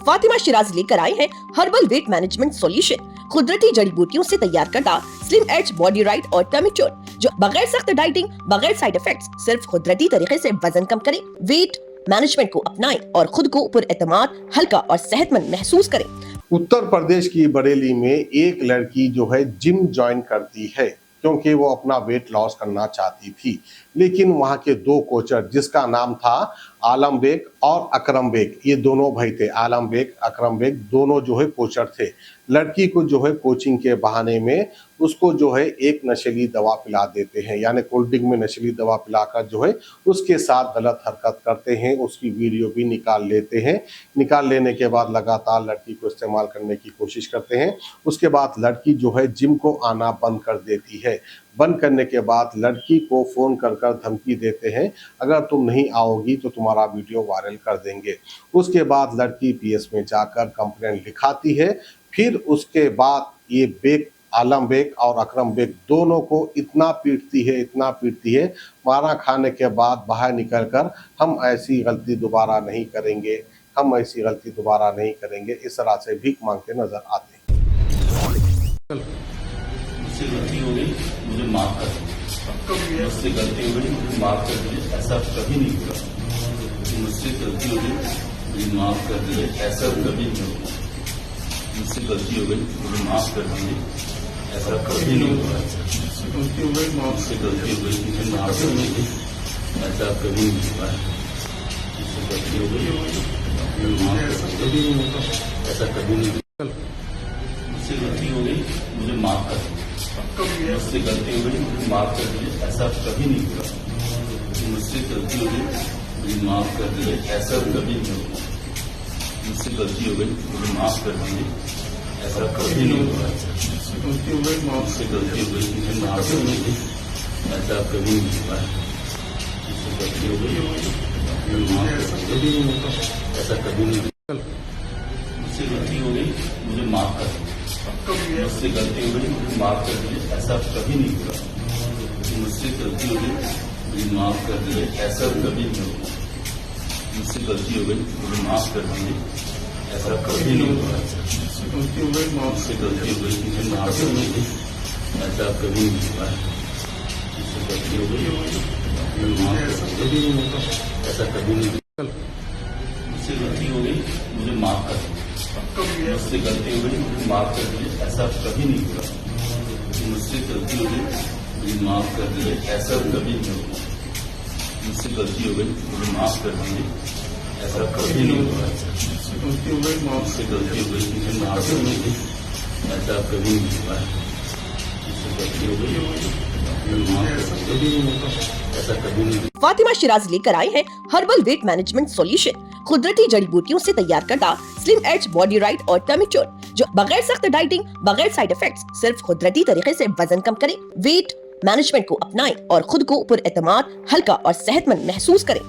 फातिमा शिराज लेकर आए हैं हर्बल वेट मैनेजमेंट सॉल्यूशन। कुदरती जड़ी बूटियों से तैयार करता स्लिम एज बॉडी राइट और टमी ट्यून, जो बगैर सख्त डाइटिंग, बगैर साइड इफेक्ट्स, सिर्फ कुदरती तरीके से वजन कम करे। वेट मैनेजमेंट को अपनाएं और खुद को पुरएतमाद, हल्का और सेहतमंद महसूस करें। उत्तर प्रदेश की बरेली में एक लड़की जो है जिम ज्वाइन करती है क्योंकि वो अपना वेट लॉस करना चाहती थी, लेकिन वहाँ के दो कोचर जिसका नाम था आलम बेग और अकरम बेग, ये दोनों भाई थे। आलम बेग, अकरम बेग दोनों जो है कोचर थे। लड़की को जो है कोचिंग के बहाने में उसको जो है एक नशीली दवा पिला देते हैं, यानी कोल्ड ड्रिंक में नशीली दवा पिलाकर जो है उसके साथ गलत हरकत करते हैं। उसकी वीडियो भी निकाल लेते हैं। निकाल लेने के बाद लगातार लड़की को इस्तेमाल करने की कोशिश करते हैं। उसके बाद लड़की जो है जिम को आना बंद कर देती है। बंद करने के बाद लड़की को फ़ोन कर कर धमकी देते हैं, अगर तुम नहीं आओगी तो तुम्हारा वीडियो वायरल कर देंगे। उसके बाद लड़की पीएस में जाकर कंप्लेंट लिखाती है। फिर उसके बाद ये बेग, आलम बेग और अकरम बेग दोनों को इतना पीटती है, मारा खाने के बाद बाहर निकलकर हम ऐसी गलती दोबारा नहीं करेंगे, इस तरह से भीख मांगते नजर आते हैं। मुझसे गलती हो गई, मुझे माफ कर दीजिए। मुझसे गलती हो गई, मुझे माफ कर दीजिए। ऐसा कभी नहीं हुआ। मुझसे गलती हो गई, मुझे माफ कर दीजिए। ऐसा कभी नहीं हुआ। मुझसे गलती हो गई, मुझे माफ कर दीजिए। ऐसा कभी नहीं हुआ। मुझसे गलती हो गई, मुझे माफ कर दीजिए। ऐसा कभी नहीं हुआ। मुझसे गलती हो गई, मुझे माफ कर दीजिए। ऐसा कभी नहीं हुआ। मुझसे गलती हो गई, मुझे माफ कर दीजिए। मुझसे गलती हो गई, मुझे माफ कर दीजिए। ऐसा कभी नहीं हुआ। मुझसे गलती हो गई, मुझे माफ कर दीजिए। ऐसा कभी नहीं हुआ। मुझसे गलती हो गई, मुझे माफ कर दीजिए। ऐसा कभी नहीं हुआ। मुझसे गलती हो गई, मुझसे गलती हो गई, मुझे माफ कर दीजिए। ऐसा कभी नहीं हुआ। मुझसे गलती हो गई, मुझे माफ कर दीजिए। ऐसा कभी नहीं हुआ। मुझसे गलती हो गई, मुझे माफ कर दीजिए। मुझसे गलती हो गई, मुझे माफ कर दीजिए। ऐसा कभी नहीं हुआ। मुझसे गलती हो गई, मुझे माफ कर दीजिए। ऐसा कभी नहीं हुआ। मुझसे गलती हो गई, मुझे माफ कर दीजिए। ऐसा कभी नहीं हुआ। मुझसे गलती हो गई, मुझसे गलती हो गई, मुझे माफ कर दीजिए। ऐसा कभी नहीं हुआ। मुझसे गलती हो गई, मुझे माफ कर दीजिए। ऐसा कभी नहीं हुआ। मुझसे गलती हो गई, मुझे माफ कर दीजिए। मुझसे गलती हो गई, मुझे माफ कर दीजिए। ऐसा कभी नहीं हुआ। मुझसे गलती हो गई, मुझे माफ कर दीजिए। ऐसा कभी नहीं हुआ। मुझसे गलती हो गई, मुझे माफ कर दीजिए। ऐसा कभी नहीं हुआ। मुझसे गलती हो गई, मुझसे गलती हो गई, मुझे माफ कर दीजिए। ऐसा कभी नहीं हुआ। मुझसे गलती हो गई, मुझे माफ कर दीजिए। ऐसा कभी नहीं हुआ। फातिमा शिराज लेकर आए हैं हर्बल वेट मैनेजमेंट सॉल्यूशन। कुदरती जड़ी बूटियों से तैयार करता स्लिम एज बॉडी राइट और टमी ट्यून, जो बगैर सख्त डाइटिंग, बगैर साइड इफेक्ट्स, सिर्फ कुदरती तरीके से वजन कम करे। वेट मैनेजमेंट को अपनाएं और खुद को पुरएतमाद, हल्का और सेहतमंद महसूस करें।